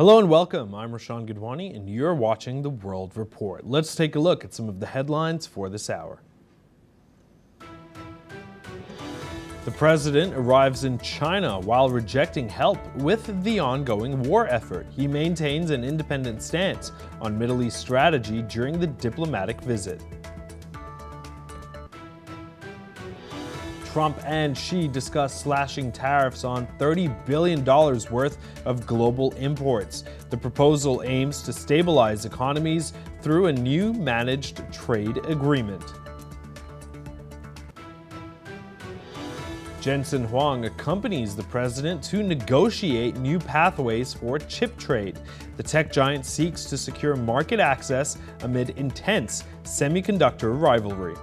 Hello and welcome. I'm Rashawn Gidwani and you're watching The World Report. Let's take a look at some of the headlines for this hour. The president arrives in China while rejecting help with the ongoing war effort. He maintains an independent stance on Middle East strategy during the diplomatic visit. Trump and Xi discuss slashing tariffs on $30 billion worth of global imports. The proposal aims to stabilize economies through a new managed trade agreement. Jensen Huang accompanies the president to negotiate new pathways for chip trade. The tech giant seeks to secure market access amid intense semiconductor rivalry.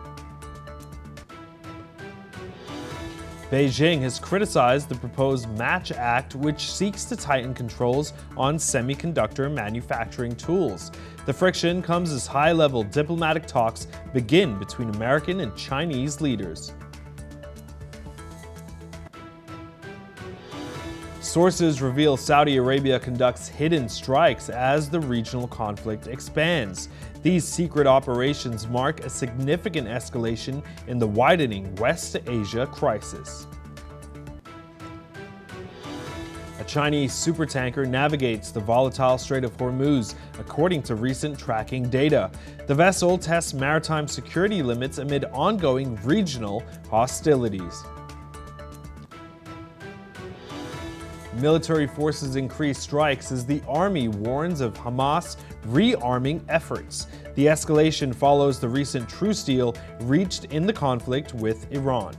Beijing has criticized the proposed Match Act, which seeks to tighten controls on semiconductor manufacturing tools. The friction comes as high-level diplomatic talks begin between American and Chinese leaders. Sources reveal Saudi Arabia conducts hidden strikes as the regional conflict expands. These secret operations mark a significant escalation in the widening West Asia crisis. A Chinese supertanker navigates the volatile Strait of Hormuz, according to recent tracking data. The vessel tests maritime security limits amid ongoing regional hostilities. Military forces increase strikes as the army warns of Hamas rearming efforts. The escalation follows the recent truce deal reached in the conflict with Iran.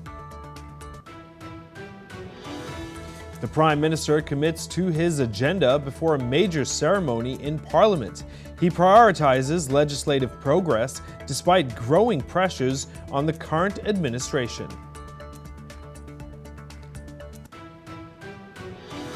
The Prime Minister commits to his agenda before a major ceremony in Parliament. He prioritizes legislative progress despite growing pressures on the current administration.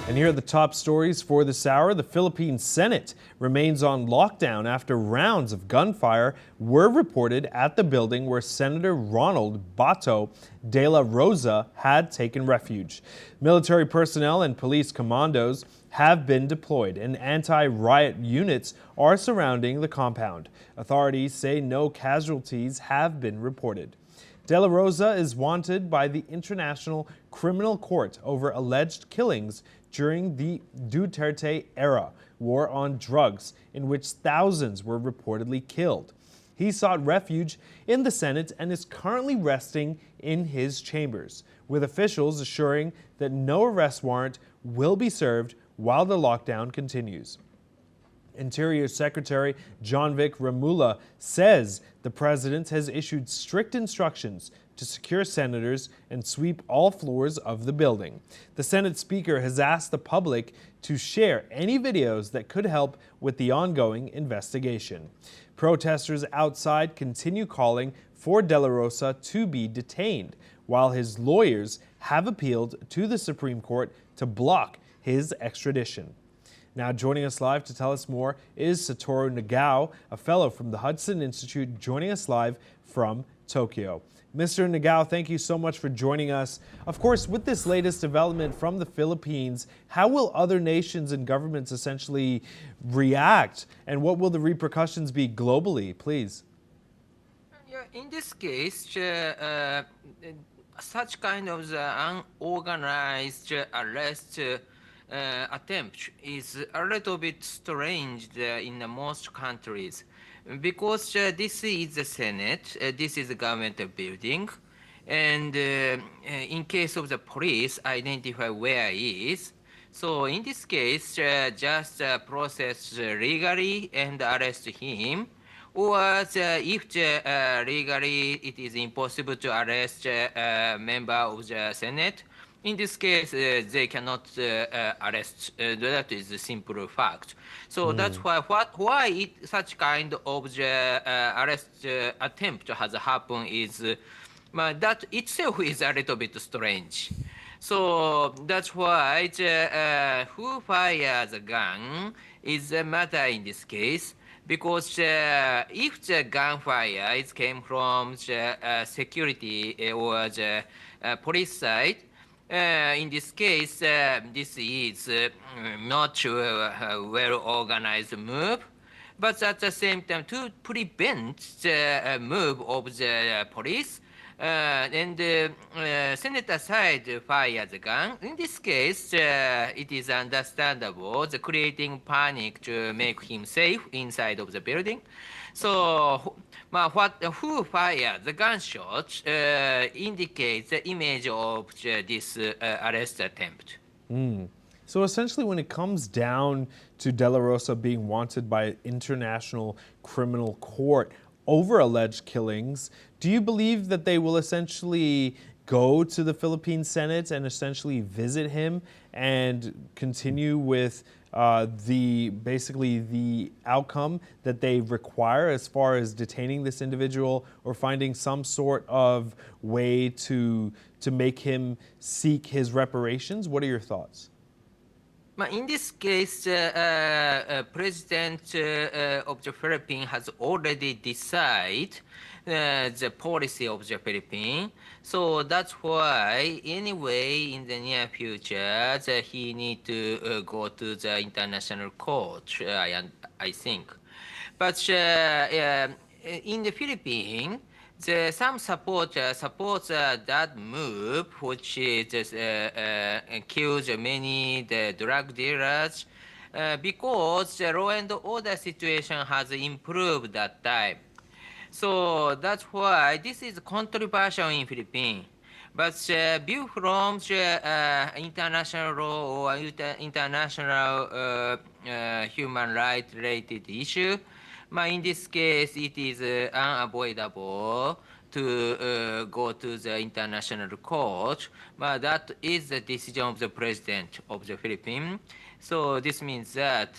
And here are the top stories for this hour. The Philippine Senate remains on lockdown after rounds of gunfire were reported at the building where Senator Ronald Bato de la Rosa had taken refuge. Military personnel and police commandos have been deployed and anti-riot units are surrounding the compound. Authorities say no casualties have been reported. De la Rosa is wanted by the International Criminal Court over alleged killings during the Duterte era, war on drugs, in which thousands were reportedly killed. He sought refuge in the Senate and is currently resting in his chambers, with officials assuring that no arrest warrant will be served while the lockdown continues. Interior Secretary Johnvic Ramula says the president has issued strict instructions to secure senators and sweep all floors of the building. The Senate Speaker has asked the public to share any videos that could help with the ongoing investigation. Protesters outside continue calling for De La Rosa to be detained, while his lawyers have appealed to the Supreme Court to block his extradition. Now joining us live to tell us more is Satoru Nagao, a fellow from the Hudson Institute, joining us live from Tokyo. Mr. Nagao, thank you so much for joining us. Of course, with this latest development from the Philippines, how will other nations and governments essentially react? And what will the repercussions be globally, please? Yeah, in this case, such kind of the unorganized arrest attempt is a little bit strange in most countries, because this is the Senate, this is the government building, and in case of the police, identify where he is. So in this case, just process legally and arrest him, or if legally it is impossible to arrest a member of the Senate, in this case, they cannot arrest. That is a simple fact. So that's why such kind of arrest attempt has happened is that itself is a little bit strange. So that's why who fires the gun is a matter in this case, because if the gunfire came from the security or the police side, In this case, this is not a well-organized move, but at the same time, to prevent the move of the police, and the senator side fire the gun. In this case, it is understandable the creating panic to make him safe inside of the building. So, who fired the gunshot indicates the image of this arrest attempt. So essentially, when it comes down to De La Rosa being wanted by an international criminal court over alleged killings, do you believe that they will essentially go to the Philippine Senate and essentially visit him and continue with basically the outcome that they require as far as detaining this individual or finding some sort of way to make him seek his reparations? What are your thoughts? In this case, President of the Philippines has already decided the policy of the Philippines. So that's why, anyway, in the near future, he need to go to the international court, I think. But in the Philippines, some supporters support that move, which is kills many the drug dealers, because the law and order situation has improved that time. So that's why this is controversial in Philippines. But view from international law or international human rights related issue, in this case, it is unavoidable to go to the international court. But that is the decision of the president of the Philippines. So this means that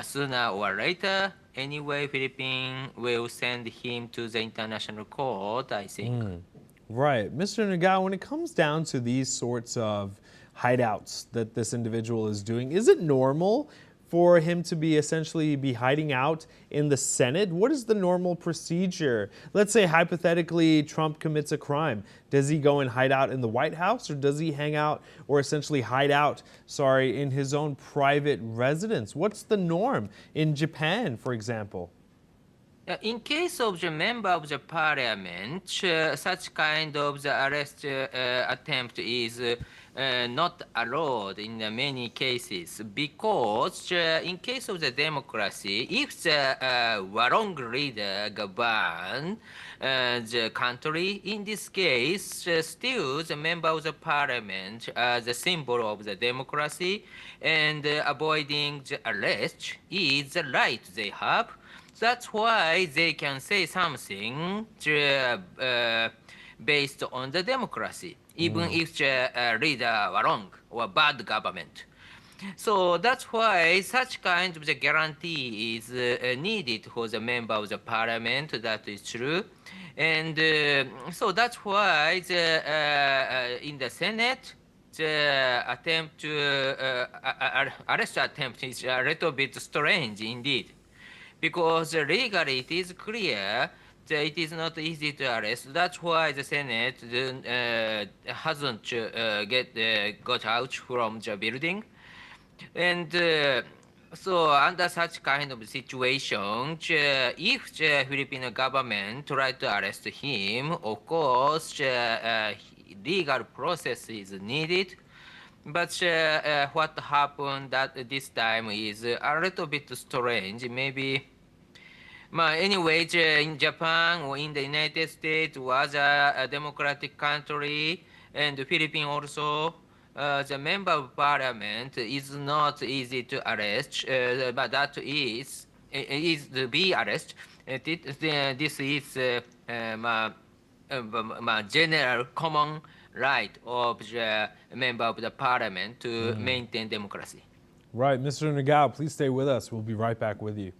sooner or later, anyway, Philippines will send him to the international court, I think. Right. Mr. Nagao, when it comes down to these sorts of hideouts that this individual is doing, is it normal for him to be essentially hiding out in the Senate? What is the normal procedure? Let's say hypothetically Trump commits a crime. Does he go and hide out in the White House, or does he hang out or essentially hide out, in his own private residence? What's the norm in Japan, for example? In case of the member of the parliament, such kind of the arrest attempt is not allowed in many cases, because in case of the democracy, if the wrong leader govern the country, in this case, still the member of the parliament are the symbol of the democracy, and avoiding the arrest is the right they have. That's why they can say something based on the democracy, even if the leader are wrong or bad government. So that's why such kind of the guarantee is needed for the member of the parliament. That is true. And so that's why in the Senate, the attempt to arrest attempt is a little bit strange indeed. Because legally it is clear that it is not easy to arrest. That's why the Senate hasn't got out from the building. And so under such kind of situation, if the Philippine government try to arrest him, of course, legal process is needed. But what happened this time is a little bit strange. Maybe, anyway, in Japan or in the United States was a democratic country, and the Philippines also, the member of parliament is not easy to arrest, but that is to be arrested. This is general common right of the member of the parliament to maintain democracy. Right. Mr. Nagao, please stay with us. We'll be right back with you.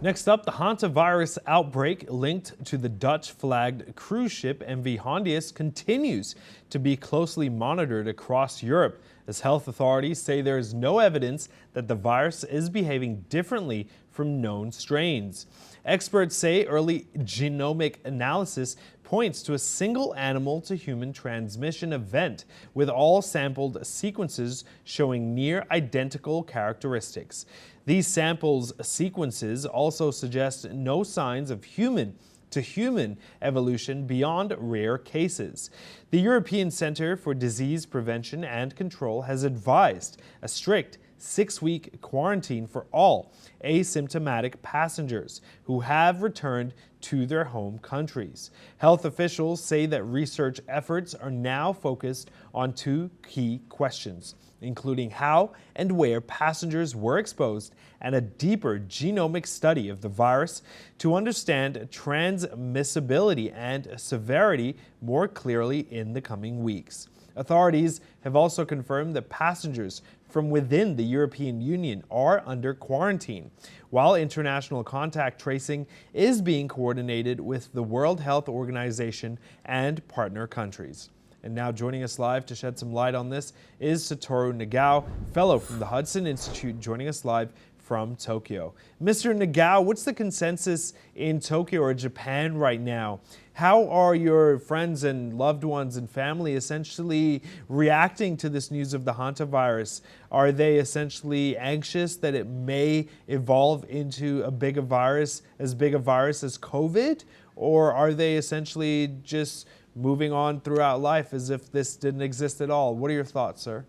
Next up, the Hantavirus outbreak linked to the Dutch-flagged cruise ship MV Hondius continues to be closely monitored across Europe, as health authorities say there is no evidence that the virus is behaving differently from known strains. Experts say early genomic analysis points to a single animal-to-human transmission event, with all sampled sequences showing near identical characteristics. These samples sequences also suggest no signs of human-to-human evolution beyond rare cases. The European Centre for Disease Prevention and Control has advised a strict 6-week quarantine for all asymptomatic passengers who have returned to their home countries. Health officials say that research efforts are now focused on 2 key questions, including how and where passengers were exposed and a deeper genomic study of the virus to understand transmissibility and severity more clearly in the coming weeks. Authorities have also confirmed that passengers from within the European Union are under quarantine, while international contact tracing is being coordinated with the World Health Organization and partner countries. And now joining us live to shed some light on this is Satoru Nagao, fellow from the Hudson Institute, joining us live from Tokyo. Mr. Nagao, what's the consensus in Tokyo or Japan right now? How are your friends and loved ones and family essentially reacting to this news of the hantavirus? Are they essentially anxious that it may evolve into big a virus as COVID? Or are they essentially just moving on throughout life as if this didn't exist at all? What are your thoughts, sir?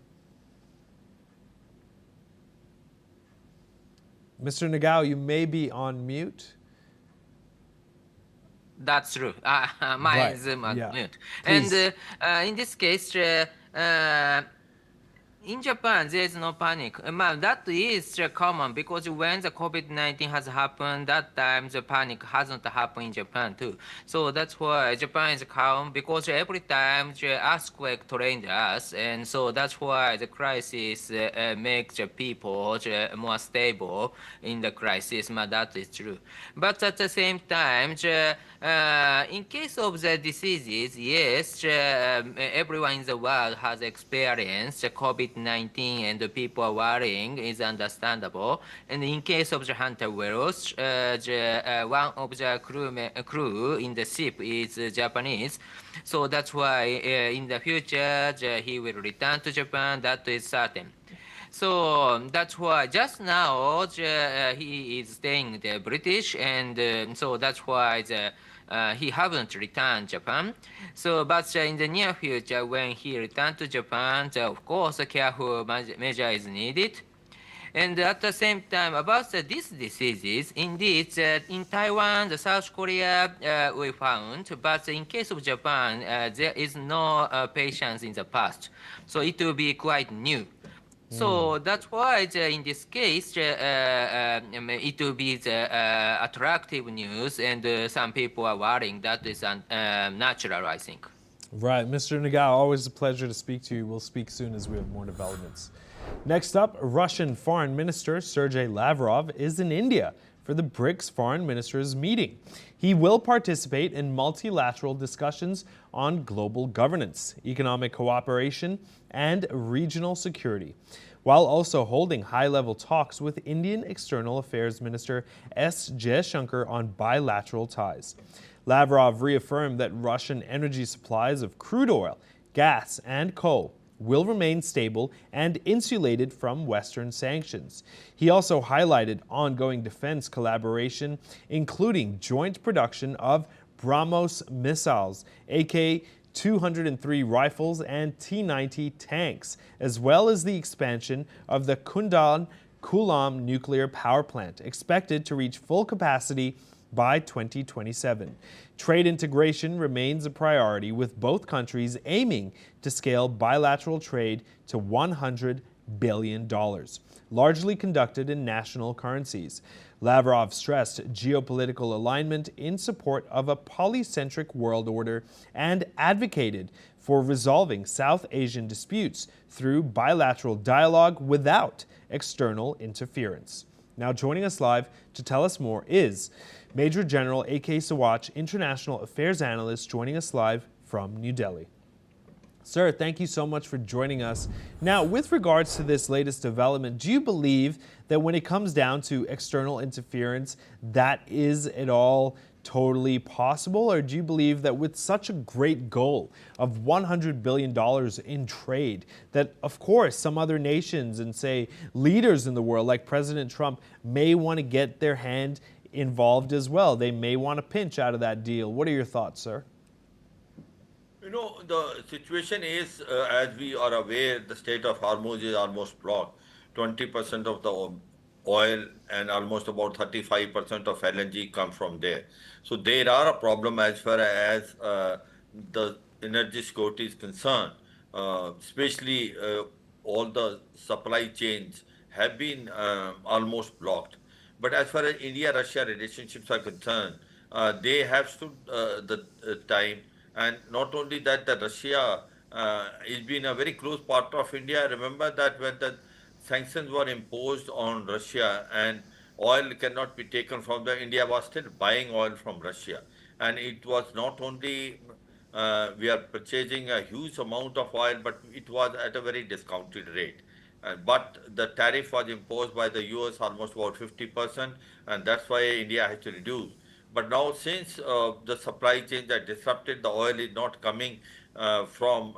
Mr. Nagao, you may be on mute. That's true. My Right. Zoom on Yeah. mute. Please. And in this case, in Japan, there is no panic. That is common because when the COVID-19 has happened, that time the panic hasn't happened in Japan too. So that's why Japan is calm, because every time the earthquake trained us, and so that's why the crisis makes the people more stable in the crisis. That is true. But at the same time, in case of the diseases, yes, everyone in the world has experienced COVID-19 and the people are worrying is understandable. And in case of the Hantavirus, one of the crew in the ship is Japanese. So that's why in the future he will return to Japan. That is certain. So that's why just now he is staying the British, and so that's why he haven't returned Japan. So, but in the near future, when he returned to Japan, of course, a careful measure is needed. And at the same time, about these diseases, indeed, in Taiwan, the South Korea, we found, but in case of Japan, there is no patients in the past. So it will be quite new. So that's why in this case, it will be the attractive news, and some people are worrying. That is natural, I think. Right. Mr. Nagao, always a pleasure to speak to you. We'll speak soon as we have more developments. Next up, Russian Foreign Minister Sergey Lavrov is in India for the BRICS Foreign Ministers Meeting. He will participate in multilateral discussions on global governance, economic cooperation, and regional security, while also holding high-level talks with Indian External Affairs Minister S. Jaishankar on bilateral ties. Lavrov reaffirmed that Russian energy supplies of crude oil, gas, and coal will remain stable and insulated from Western sanctions. He also highlighted ongoing defense collaboration, including joint production of BrahMos missiles, AK-203 rifles, and T-90 tanks, as well as the expansion of the Kundan-Kulam nuclear power plant, expected to reach full capacity by 2027. Trade integration remains a priority, with both countries aiming to scale bilateral trade to $100 billion, largely conducted in national currencies. Lavrov stressed geopolitical alignment in support of a polycentric world order and advocated for resolving South Asian disputes through bilateral dialogue without external interference. Now joining us live to tell us more is Major General A.K. Sawach, International Affairs Analyst, joining us live from New Delhi. Sir, thank you so much for joining us. Now, with regards to this latest development, do you believe that when it comes down to external interference, that is at all totally possible, or do you believe that with such a great goal of $100 billion in trade, that of course some other nations and say leaders in the world like President Trump may want to get their hand involved as well? They may want to pinch out of that deal. What are your thoughts, sir? You know, the situation is, as we are aware, the state of Hormuz is almost blocked. 20% of the oil and almost about 35% of LNG come from there. So there are a problem as far as the energy security is concerned, especially all the supply chains have been almost blocked. But as far as India-Russia relationships are concerned, they have stood the time. And not only that, the Russia has been a very close part of India. Remember that when the sanctions were imposed on Russia and oil cannot be taken from the India was still buying oil from Russia. And it was not only we are purchasing a huge amount of oil, but it was at a very discounted rate. But the tariff was imposed by the US almost about 50%, and that's why India has to reduce. But now, since the supply chains are disrupted, the oil is not coming from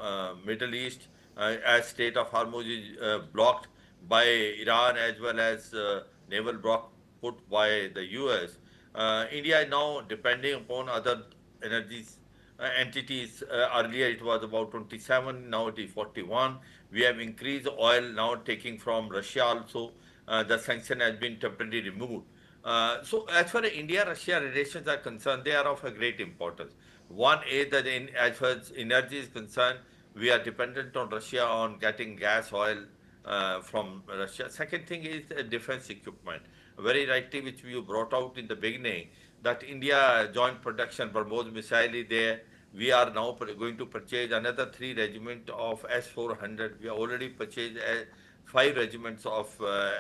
Middle East, as Strait of Hormuz is blocked by Iran as well as naval block put by the US. India is now depending upon other energies entities. Earlier it was about 27, now it is 41. We have increased oil now taking from Russia also. The sanction has been temporarily removed. So as far as India-Russia relations are concerned, they are of a great importance. One is that as far as energy is concerned, we are dependent on Russia on getting gas, oil from Russia. Second thing is defense equipment. Very rightly, which you brought out in the beginning, that India joint production, BrahMos missile is there. We are now going to purchase another 3 regiments of S-400. We have already purchased 5 regiments of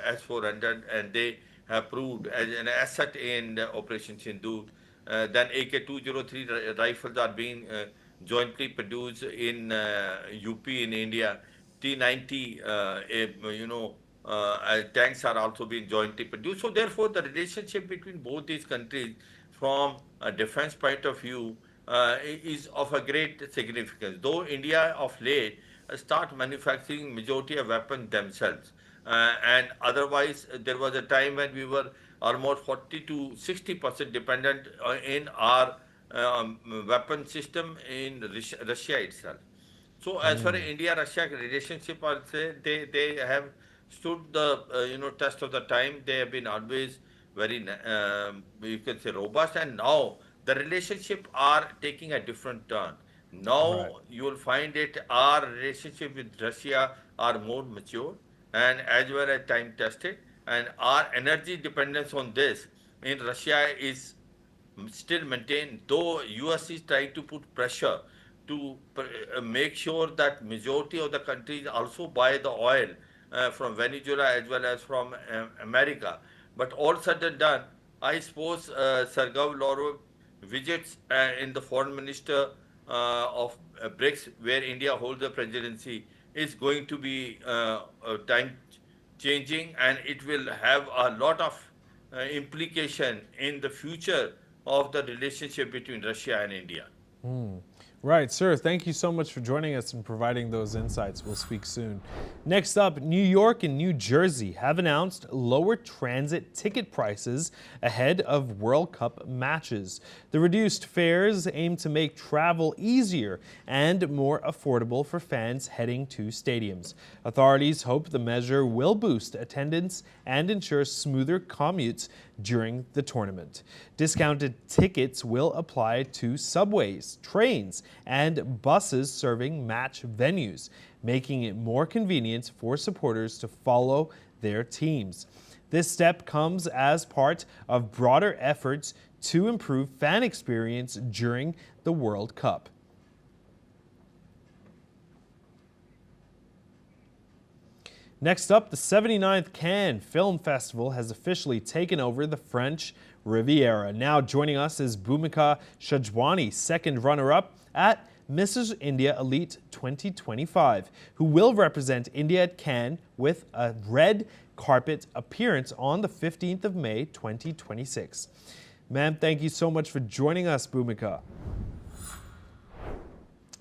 S-400, and they have proved as an asset in Operation Sindoor. Then AK-203 rifles are being jointly produced in UP in India. T-90, tanks are also being jointly produced. So therefore, the relationship between both these countries from a defense point of view is of a great significance. Though India of late start manufacturing majority of weapons themselves. And otherwise, there was a time when we were almost 40 to 60% dependent in our weapon system in Russia itself. So as far as India-Russia relationship, I would say they have stood the test of the time. They have been always very you can say robust, and now the relationship are taking a different turn. Right. Now you will find it our relationship with Russia are more mature and as well as time tested, and our energy dependence on this in Russia is still maintained, though US is trying to put pressure to make sure that majority of the countries also buy the oil from Venezuela as well as from America. But all said and done, I suppose Sergey Lavrov visits in the foreign minister of BRICS, where India holds the presidency, is going to be time changing, and it will have a lot of implication in the future of the relationship between Russia and India. Right, sir. Thank you so much for joining us and providing those insights. We'll speak soon. Next up, New York and New Jersey have announced lower transit ticket prices ahead of World Cup matches. The reduced fares aim to make travel easier and more affordable for fans heading to stadiums. Authorities hope the measure will boost attendance and ensure smoother commutes during the tournament. Discounted tickets will apply to subways, trains, and buses serving match venues, making it more convenient for supporters to follow their teams. This step comes as part of broader efforts to improve fan experience during the World Cup. Next up, the 79th Cannes Film Festival has officially taken over the French Riviera. Now joining us is Bhumika Shajwani, second runner-up at Mrs. India Elite 2025, who will represent India at Cannes with a red carpet appearance on the 15th of May 2026. Ma'am, thank you so much for joining us, Bhumika.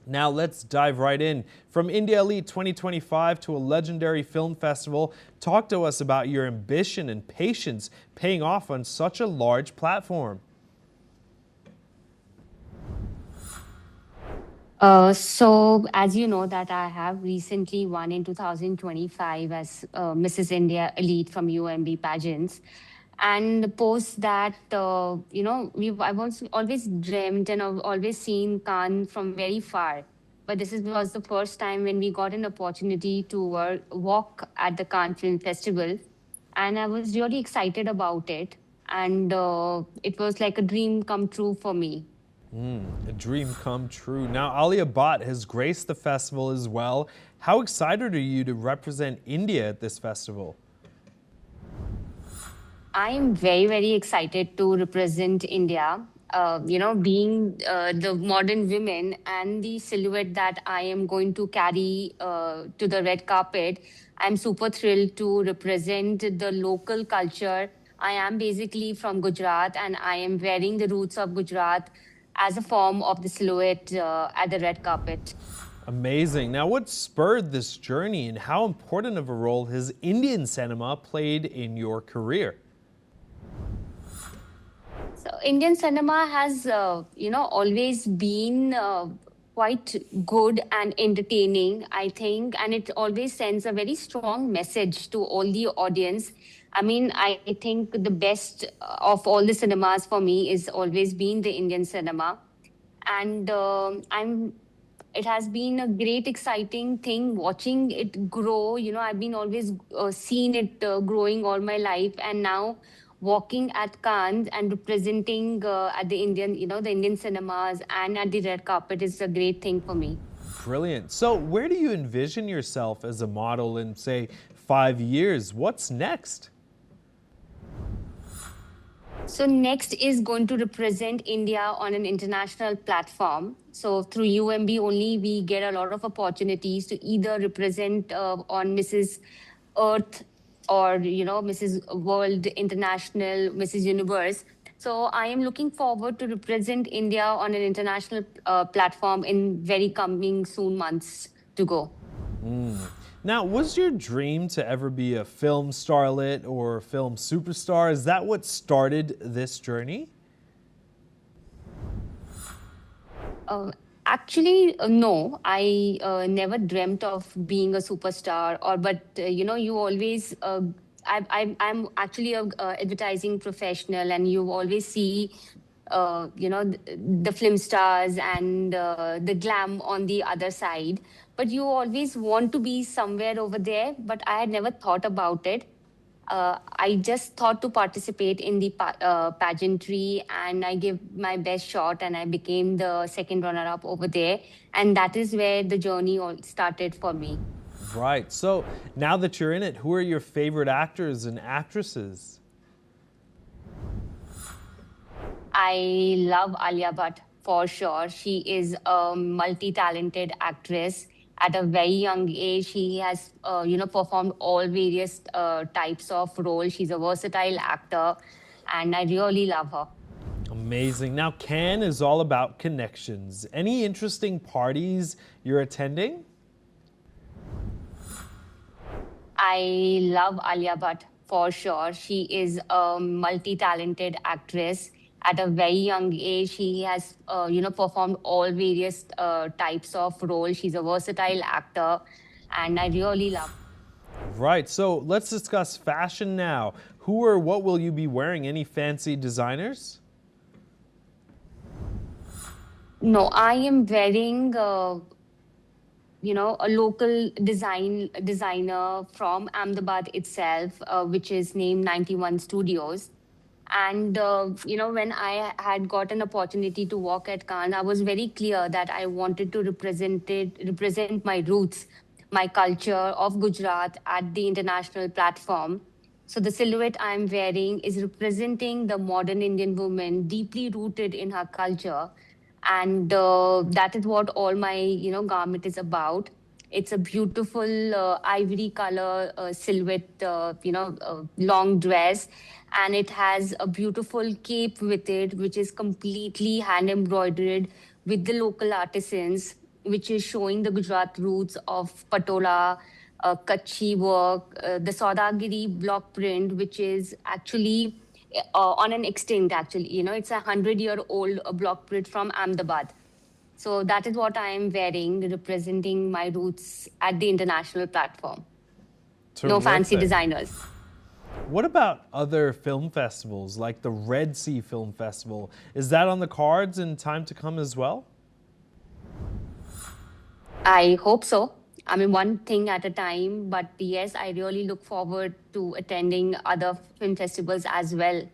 Now let's dive right in. From India Elite 2025 to a legendary film festival, talk to us about your ambition and patience paying off on such a large platform. So as you know that I have recently won in 2025 as Mrs. India Elite from UMB pageants. And post that, I've also always dreamt and I've always seen Cannes from very far. But was the first time when we got an opportunity to walk at the Cannes Film Festival. And I was really excited about it. And it was like a dream come true for me. A dream come true. Now, Alia Bhatt has graced the festival as well. How excited are you to represent India at this festival? I am very, very excited to represent India. Being the modern women and the silhouette that I am going to carry to the red carpet, I'm super thrilled to represent the local culture. I am basically from Gujarat and I am wearing the roots of Gujarat as a form of the silhouette at the red carpet. Amazing. Now, what spurred this journey and how important of a role has Indian cinema played in your career? So Indian cinema has, always been quite good and entertaining, I think, and it always sends a very strong message to all the audience. I mean, I think the best of all the cinemas for me is always been the Indian cinema, and it has been a great exciting thing watching it grow. I've been always seen it growing all my life, and now walking at Cannes and representing at the the Indian cinemas and at the red carpet is a great thing for me. Brilliant. So, where do you envision yourself as a model in, say, 5 years? What's next? So next is going to represent India on an international platform. So through UMB only, we get a lot of opportunities to either represent on Mrs. Earth or Mrs. World International, Mrs. Universe. So I am looking forward to represent India on an international platform in very coming soon months to go. Now, was your dream to ever be a film starlet or film superstar? Is that what started this journey? Actually, no. I never dreamt of being a superstar. You always. I'm actually a advertising professional, and you always see, the film stars and the glam on the other side. But you always want to be somewhere over there. But I had never thought about it. I just thought to participate in the pageantry and I gave my best shot and I became the second runner up over there. And that is where the journey all started for me. Right. So now that you're in it, who are your favorite actors and actresses? I love Alia Bhatt for sure. She is a multi-talented actress. At a very young age, she has, performed all various types of roles. She's a versatile actor, and I really love her. Amazing. Now, Cannes is all about connections. Any interesting parties you're attending? I love Alia Bhatt for sure. She is a multi-talented actress. At a very young age, she has, performed all various types of roles. She's a versatile actor, and I really love her. Right. So let's discuss fashion now. Who or what will you be wearing? Any fancy designers? No, I am wearing, a local designer from Ahmedabad itself, which is named 91 Studios. And, when I had got an opportunity to walk at Cannes, I was very clear that I wanted to represent my roots, my culture of Gujarat at the international platform. So the silhouette I'm wearing is representing the modern Indian woman, deeply rooted in her culture. And that is what all my, garment is about. It's a beautiful ivory color silhouette, long dress. And it has a beautiful cape with it, which is completely hand embroidered with the local artisans, which is showing the Gujarat roots of patola, Kutchi work, the Saudagiri block print, which is actually on an extinct, actually. It's a 100-year-old block print from Ahmedabad. So that is what I am wearing, representing my roots at the international platform. No fancy Terrific. designers. What about other film festivals like the Red Sea Film Festival? Is that on the cards in time to come as well? I hope so. I mean, one thing at a time, but yes, I really look forward to attending other film festivals as well.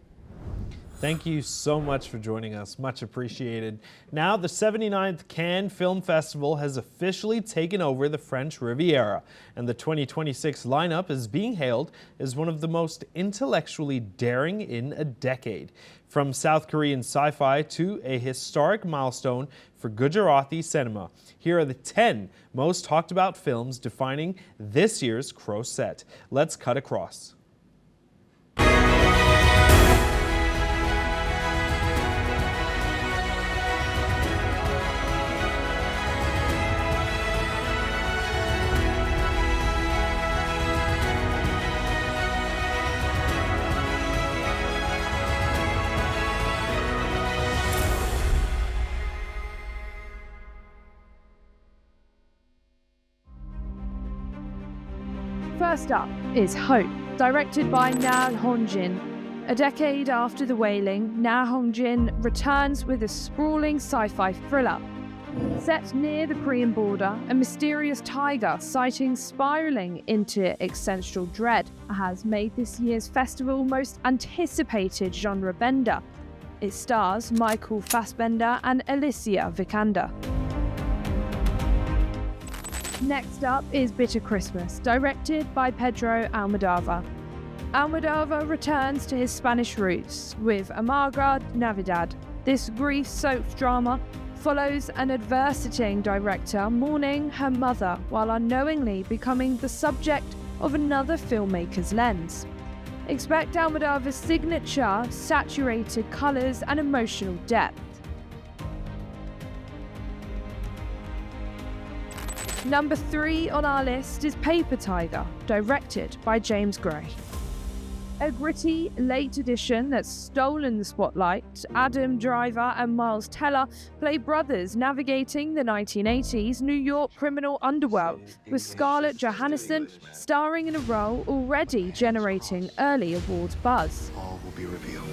Thank you so much for joining us. Much appreciated. Now, the 79th Cannes Film Festival has officially taken over the French Riviera, and the 2026 lineup is being hailed as one of the most intellectually daring in a decade. From South Korean sci-fi to a historic milestone for Gujarati cinema, here are the 10 most talked about films defining this year's Crow set. Let's cut across. First up is Hope, directed by Na Hongjin. A decade after the whaling, Na Hongjin returns with a sprawling sci-fi thriller. Set near the Korean border, a mysterious tiger sighting spiraling into existential dread has made this year's festival most anticipated genre bender. It stars Michael Fassbender and Alicia Vikander. Next up is Bitter Christmas, directed by Pedro Almodovar. Almodovar returns to his Spanish roots with Amarga Navidad. This grief-soaked drama follows an adversiting director mourning her mother while unknowingly becoming the subject of another filmmaker's lens. Expect Almodovar's signature saturated colours and emotional depth. Number 3 on our list is Paper Tiger, directed by James Gray. A gritty, late edition that's stolen the spotlight, Adam Driver and Miles Teller play brothers navigating the 1980s New York criminal underworld, with Scarlett Johansson starring in a role already generating early awards buzz. All will be revealed.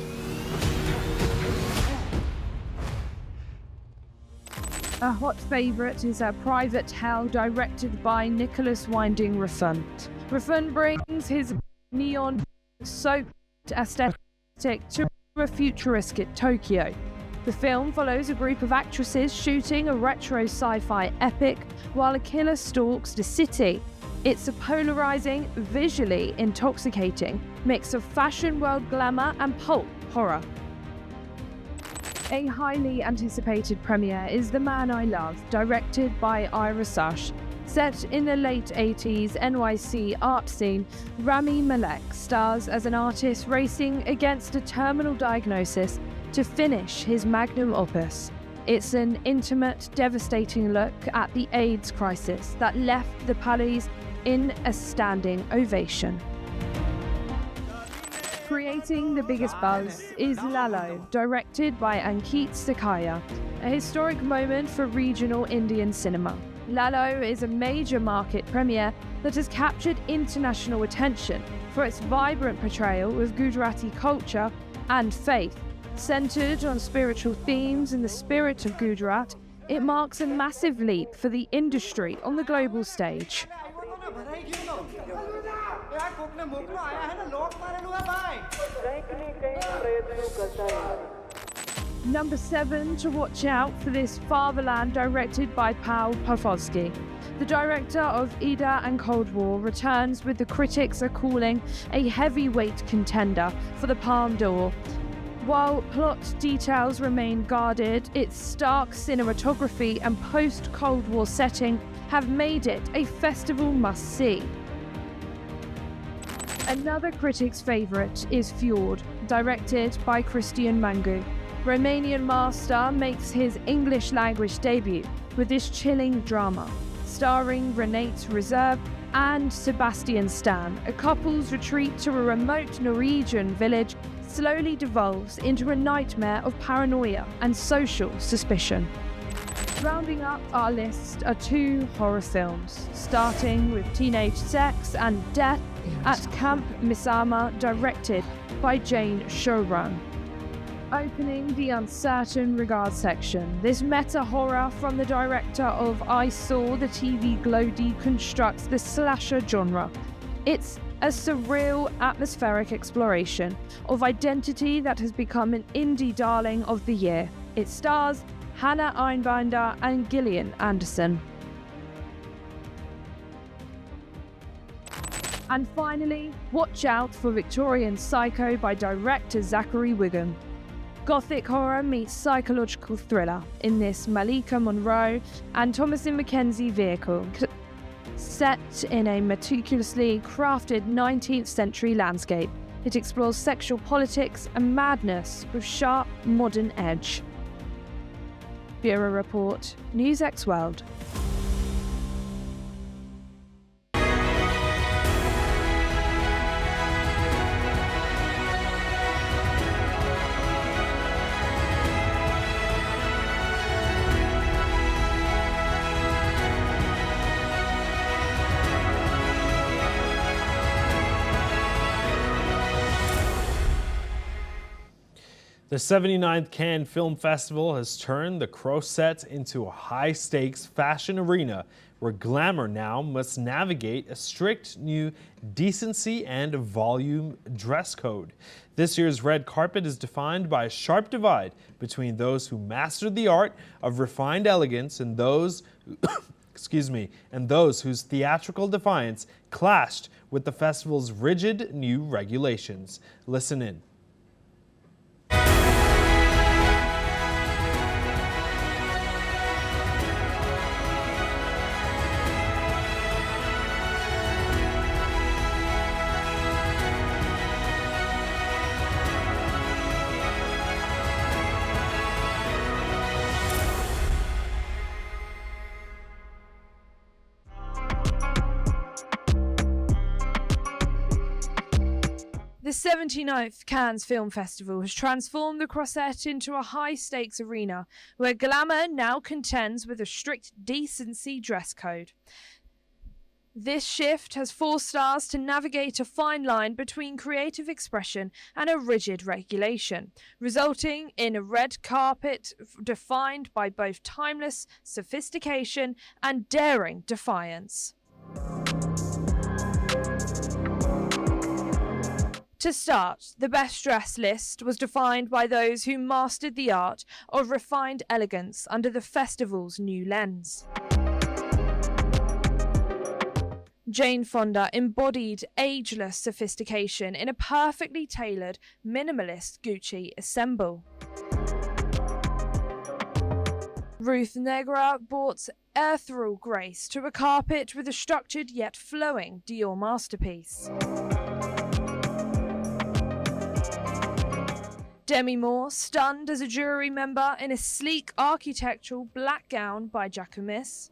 A hot favourite is A Private Hell, directed by Nicholas Winding Refn. Refn brings his neon-soaked aesthetic to a futuristic Tokyo. The film follows a group of actresses shooting a retro sci-fi epic while a killer stalks the city. It's a polarising, visually intoxicating mix of fashion world glamour and pulp horror. A highly anticipated premiere is The Man I Love, directed by Ira Sush. Set in the late 80s NYC art scene, Rami Malek stars as an artist racing against a terminal diagnosis to finish his magnum opus. It's an intimate, devastating look at the AIDS crisis that left the Palais in a standing ovation. Creating the biggest buzz is Lalo, directed by Ankit Sakaya, a historic moment for regional Indian cinema. Lalo is a major market premiere that has captured international attention for its vibrant portrayal of Gujarati culture and faith. Centered on spiritual themes in the spirit of Gujarat, it marks a massive leap for the industry on the global stage. Number 7 to watch out for this Fatherland, directed by Paul Pawlowski. The director of Ida and Cold War returns with the critics are calling a heavyweight contender for the Palme d'Or. While plot details remain guarded, its stark cinematography and post-Cold War setting have made it a festival must-see. Another critic's favourite is Fjord, directed by Cristian Mangu. Romanian master makes his English language debut with this chilling drama, starring Renate Reserve and Sebastian Stan. A couple's retreat to a remote Norwegian village slowly devolves into a nightmare of paranoia and social suspicion. Rounding up our list are two horror films, starting with teenage sex and death at Camp Misama, directed by Jane Showrun. Opening the uncertain regard section, this meta-horror from the director of I Saw the TV Glow deconstructs the slasher genre. It's a surreal, atmospheric exploration of identity that has become an indie darling of the year. It stars Hannah Einbinder and Gillian Anderson. And finally, watch out for Victorian Psycho by director Zachary Wiggum. Gothic horror meets psychological thriller in this Malika Monroe and Thomasin McKenzie vehicle, set in a meticulously crafted 19th century landscape. It explores sexual politics and madness with sharp modern edge. Bureau Report, NewsX World. The 79th Cannes Film Festival has turned the Crozet into a high-stakes fashion arena where glamour now must navigate a strict new decency and volume dress code. This year's red carpet is defined by a sharp divide between those who mastered the art of refined elegance and those and those whose theatrical defiance clashed with the festival's rigid new regulations. Listen in. The 79th Cannes Film Festival has transformed the Crozet into a high-stakes arena where glamour now contends with a strict decency dress code. This shift has forced stars to navigate a fine line between creative expression and a rigid regulation, resulting in a red carpet defined by both timeless sophistication and daring defiance. To start, the best dressed list was defined by those who mastered the art of refined elegance under the festival's new lens. Jane Fonda embodied ageless sophistication in a perfectly tailored, minimalist Gucci ensemble. Ruth Negra brought ethereal grace to a carpet with a structured yet flowing Dior masterpiece. Demi Moore stunned as a jury member in a sleek architectural black gown by Jacquemus.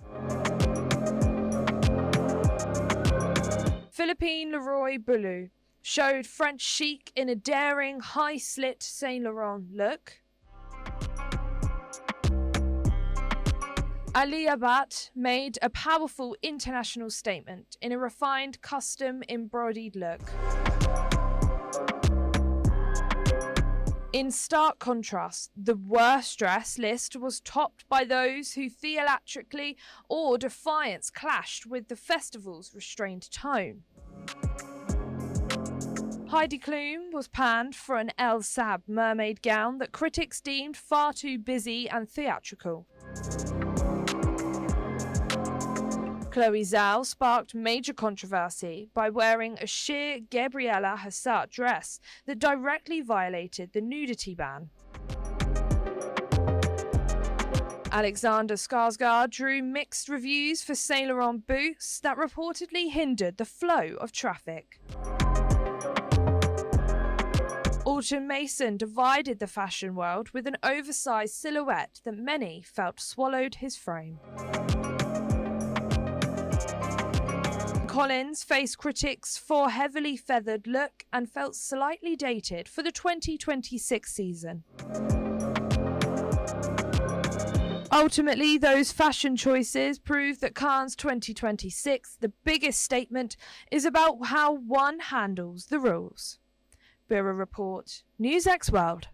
Philippine Leroy Boulou showed French chic in a daring high-slit Saint Laurent look. Ali Abad made a powerful international statement in a refined custom embroidered look. In stark contrast, the worst dress list was topped by those who theatrically or defiance clashed with the festival's restrained tone. Heidi Klum was panned for an El Sab mermaid gown that critics deemed far too busy and theatrical. Chloe Zhao sparked major controversy by wearing a sheer Gabriella Hassart dress that directly violated the nudity ban. Alexander Skarsgård drew mixed reviews for Saint Laurent boots that reportedly hindered the flow of traffic. Alton Mason divided the fashion world with an oversized silhouette that many felt swallowed his frame. Collins faced critics for heavily feathered look and felt slightly dated for the 2026 season. Ultimately, those fashion choices prove that Cannes 2026, the biggest statement, is about how one handles the rules. Bureau Report, NewsX World.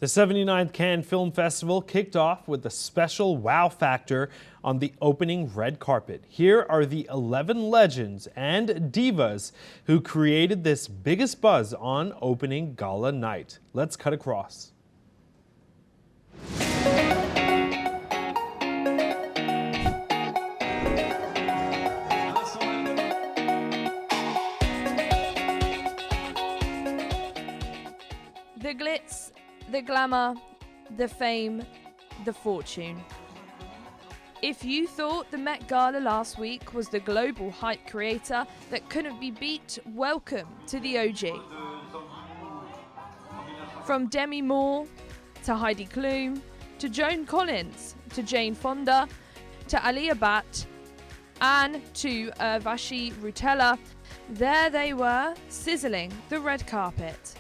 The 79th Cannes Film Festival kicked off with a special wow factor on the opening red carpet. Here are the 11 legends and divas who created this biggest buzz on opening gala night. Let's cut across. The glitz, the glamour, the fame, the fortune. If you thought the Met Gala last week was the global hype creator that couldn't be beat, welcome to the OG. From Demi Moore, to Heidi Klum, to Joan Collins, to Jane Fonda, to Alia Bhatt, and to Urvashi Rutella, there they were, sizzling the red carpet.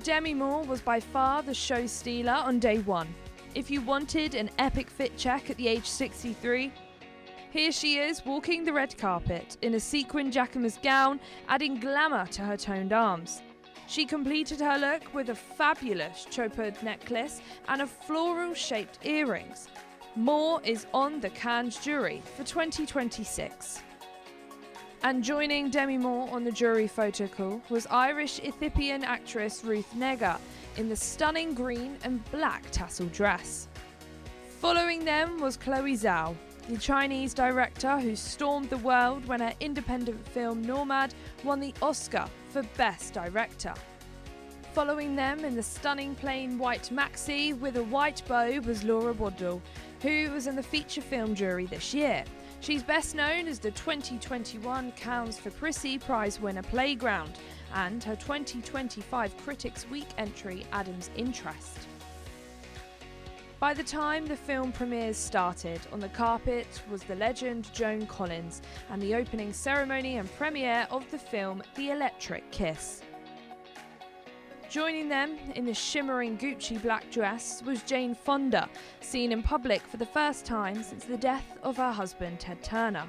Demi Moore was by far the show stealer on day one. If you wanted an epic fit check at the age 63, here she is walking the red carpet in a sequin Jacquemus gown, adding glamour to her toned arms. She completed her look with a fabulous chopard necklace and a floral-shaped earrings. Moore is on the Cannes jury for 2026. And joining Demi Moore on the jury photo call was Irish-Ethiopian actress Ruth Negga in the stunning green and black tassel dress. Following them was Chloe Zhao, the Chinese director who stormed the world when her independent film Nomad won the Oscar for Best Director. Following them in the stunning plain white maxi with a white bow was Laura Waddell, who was in the feature film jury this year. She's best known as the 2021 Cannes for Prissy Prize winner Playground and her 2025 Critics' Week entry Adam's Interest. By the time the film premieres started, on the carpet was the legend Joan Collins and the opening ceremony and premiere of the film The Electric Kiss. Joining them in the shimmering Gucci black dress was Jane Fonda, seen in public for the first time since the death of her husband Ted Turner.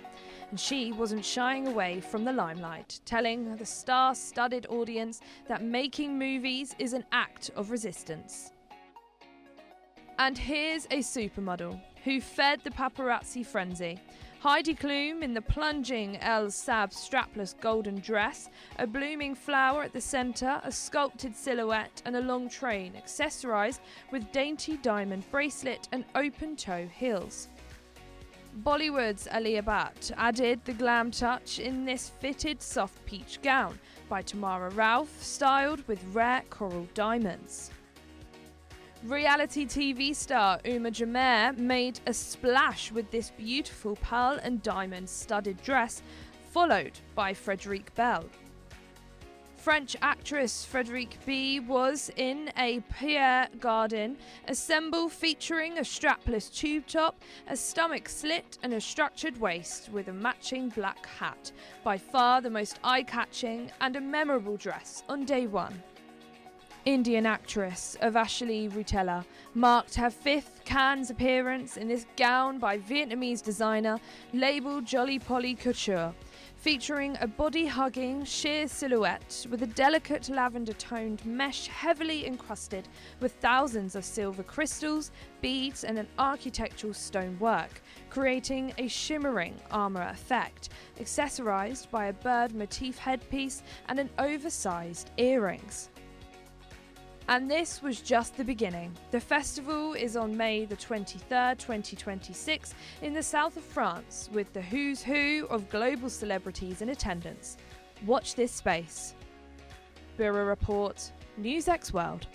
And she wasn't shying away from the limelight, telling the star-studded audience that making movies is an act of resistance. And here's a supermodel who fed the paparazzi frenzy. Heidi Klum in the plunging El Sab strapless golden dress, a blooming flower at the centre, a sculpted silhouette and a long train accessorised with dainty diamond bracelet and open-toe heels. Bollywood's Alia Bhatt added the glam touch in this fitted soft peach gown by Tamara Ralph, styled with rare coral diamonds. Reality TV star Uma Jamer made a splash with this beautiful pearl and diamond studded dress, followed by Frédéric Bell. French actress Frédéric B was in a Pierre Garden ensemble featuring a strapless tube top, a stomach slit and a structured waist with a matching black hat, by far the most eye-catching and a memorable dress on day one. Indian actress Urvashi Rutella marked her 5th Cannes appearance in this gown by Vietnamese designer labelled Jolly Polly Couture, featuring a body-hugging sheer silhouette with a delicate lavender-toned mesh heavily encrusted with thousands of silver crystals, beads and an architectural stonework, creating a shimmering armour effect, accessorised by a bird motif headpiece and an oversized earrings. And this was just the beginning. The festival is on May the 23rd, 2026 in the south of France with the who's who of global celebrities in attendance. Watch this space. Bureau Report, NewsX World.